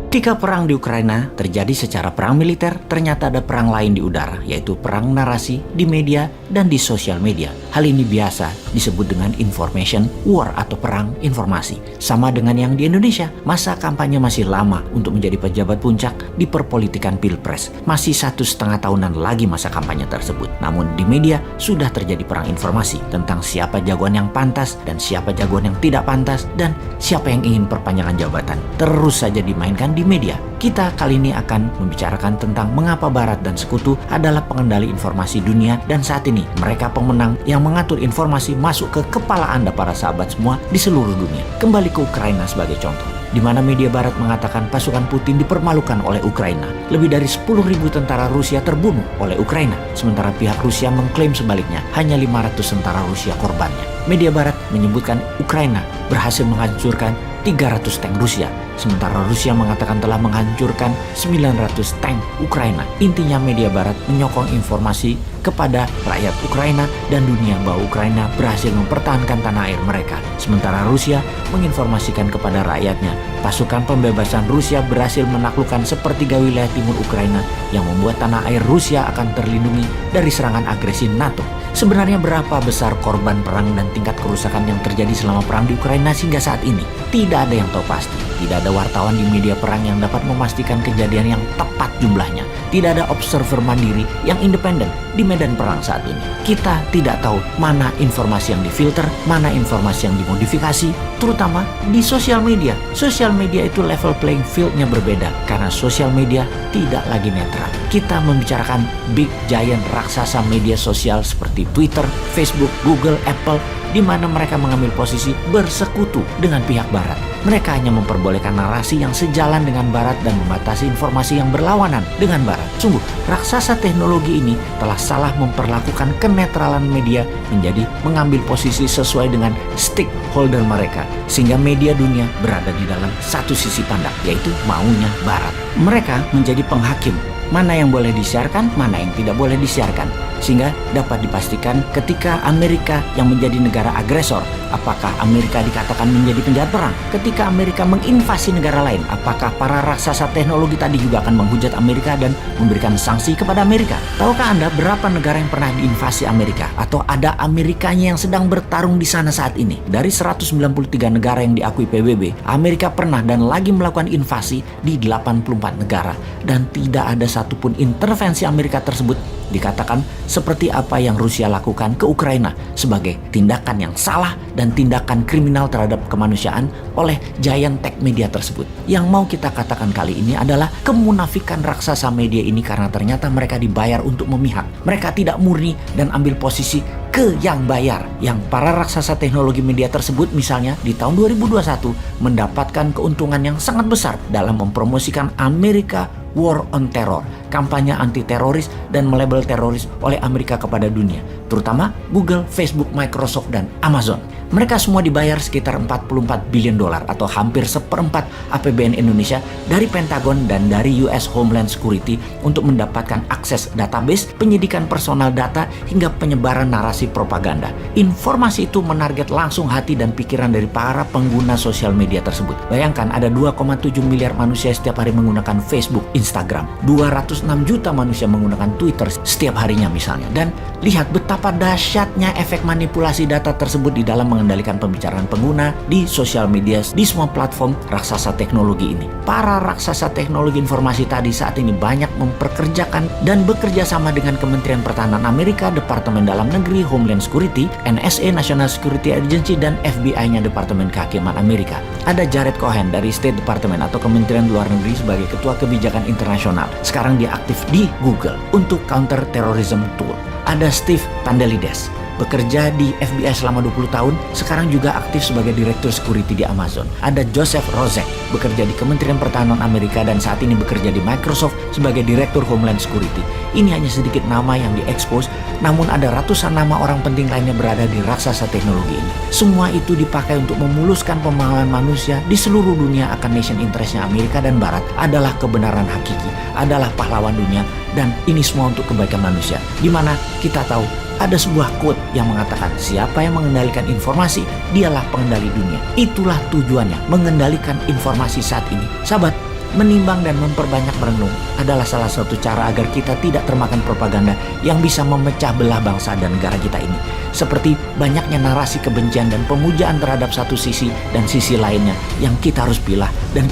Ketika perang di Ukraina terjadi secara perang militer, ternyata ada perang lain di udara, yaitu perang narasi di media dan di sosial media. Hal ini biasa disebut dengan information war atau perang informasi. Sama dengan yang di Indonesia, masa kampanye masih lama untuk menjadi pejabat puncak di perpolitikan pilpres. Masih 1,5 tahunan lagi masa kampanye tersebut. Namun di media sudah terjadi perang informasi tentang siapa jagoan yang pantas dan siapa jagoan yang tidak pantas dan siapa yang ingin perpanjangan jabatan. Terus saja dimainkan di media. Kita kali ini akan membicarakan tentang mengapa Barat dan Sekutu adalah pengendali informasi dunia dan saat ini mereka pemenang yang mengatur informasi masuk ke kepala Anda para sahabat semua di seluruh dunia. Kembali ke Ukraina sebagai contoh, di mana media Barat mengatakan pasukan Putin dipermalukan oleh Ukraina. Lebih dari 10.000 tentara Rusia terbunuh oleh Ukraina, sementara pihak Rusia mengklaim sebaliknya hanya 500 tentara Rusia korbannya. Media Barat menyebutkan Ukraina berhasil menghancurkan 300 tank Rusia, sementara Rusia mengatakan telah menghancurkan 900 tank Ukraina. Intinya media Barat menyokong informasi kepada rakyat Ukraina dan dunia bahwa Ukraina berhasil mempertahankan tanah air mereka, sementara Rusia menginformasikan kepada rakyatnya pasukan pembebasan Rusia berhasil menaklukkan sepertiga wilayah timur Ukraina yang membuat tanah air Rusia akan terlindungi dari serangan agresi NATO. Sebenarnya berapa besar korban perang dan tingkat kerusakan yang terjadi selama perang di Ukraina hingga saat ini? Tidak ada yang tahu pasti. Tidak ada wartawan di media perang yang dapat memastikan kejadian yang tepat jumlahnya. Tidak ada observer mandiri yang independen di medan perang saat ini. Kita tidak tahu mana informasi yang difilter, mana informasi yang dimodifikasi, terutama di sosial media. Sosial media itu level playing field-nya berbeda karena sosial media tidak lagi netral. Kita membicarakan big giant raksasa media sosial seperti Twitter, Facebook, Google, Apple, di mana mereka mengambil posisi bersekutu dengan pihak Barat. Mereka hanya memperbolehkan narasi yang sejalan dengan Barat dan membatasi informasi yang berlawanan dengan Barat. Sungguh, raksasa teknologi ini telah salah memperlakukan kenetralan media menjadi mengambil posisi sesuai dengan stakeholder mereka, sehingga media dunia berada di dalam satu sisi pandang, yaitu maunya Barat. Mereka menjadi penghakim mana yang boleh disiarkan, mana yang tidak boleh disiarkan. Sehingga dapat dipastikan ketika Amerika yang menjadi negara agresor, apakah Amerika dikatakan menjadi penjahat perang? Ketika Amerika menginvasi negara lain, apakah para raksasa teknologi tadi juga akan menghujat Amerika dan memberikan sanksi kepada Amerika? Tahukah Anda berapa negara yang pernah diinvasi Amerika? Atau ada Amerikanya yang sedang bertarung di sana saat ini? Dari 193 negara yang diakui PBB, Amerika pernah dan lagi melakukan invasi di 84 negara. Dan tidak ada satupun intervensi Amerika tersebut dikatakan seperti apa yang Rusia lakukan ke Ukraina sebagai tindakan yang salah dan tindakan kriminal terhadap kemanusiaan oleh giant tech media tersebut. Yang mau kita katakan kali ini adalah kemunafikan raksasa media ini karena ternyata mereka dibayar untuk memihak. Mereka tidak murni dan ambil posisi ke yang bayar. Yang para raksasa teknologi media tersebut misalnya di tahun 2021 mendapatkan keuntungan yang sangat besar dalam mempromosikan Amerika War on Terror, kampanye anti-teroris dan melabel teroris oleh Amerika kepada dunia, terutama Google, Facebook, Microsoft, dan Amazon. Mereka semua dibayar sekitar 44 billion dolar atau hampir 1/4 APBN Indonesia dari Pentagon dan dari US Homeland Security untuk mendapatkan akses database, penyidikan personal data, hingga penyebaran narasi propaganda. Informasi itu menarget langsung hati dan pikiran dari para pengguna sosial media tersebut. Bayangkan ada 2,7 miliar manusia setiap hari menggunakan Facebook, Instagram. 206 juta manusia menggunakan Twitter setiap harinya misalnya. Dan lihat betapa dahsyatnya efek manipulasi data tersebut di dalam mengendalikan pembicaraan pengguna di sosial media, di semua platform raksasa teknologi ini. Para raksasa teknologi informasi tadi saat ini banyak memperkerjakan dan bekerja sama dengan Kementerian Pertahanan Amerika, Departemen Dalam Negeri, Homeland Security, NSA, National Security Agency, dan FBI-nya Departemen Kehakiman Amerika. Ada Jared Cohen dari State Department atau Kementerian Luar Negeri sebagai Ketua Kebijakan Internasional. Sekarang dia aktif di Google untuk Counter Terrorism Tool. Ada Steve Pandelides, bekerja di FBI selama 20 tahun, sekarang juga aktif sebagai Direktur Security di Amazon. Ada Joseph Rozek, bekerja di Kementerian Pertahanan Amerika dan saat ini bekerja di Microsoft sebagai Direktur Homeland Security. Ini hanya sedikit nama yang diekspos, namun ada ratusan nama orang penting lainnya berada di raksasa teknologi ini. Semua itu dipakai untuk memuluskan pemahaman manusia di seluruh dunia akan nation interestnya Amerika dan Barat adalah kebenaran hakiki, adalah pahlawan dunia, dan ini semua untuk kebaikan manusia. Di mana kita tahu ada sebuah quote yang mengatakan siapa yang mengendalikan informasi, dialah pengendali dunia. Itulah tujuannya, mengendalikan informasi saat ini. Sahabat, Menimbang dan memperbanyak merenung adalah salah satu cara agar kita tidak termakan propaganda yang bisa memecah belah bangsa dan negara kita ini. Seperti banyaknya narasi kebencian dan pemujaan terhadap satu sisi dan sisi lainnya yang kita harus pilah dan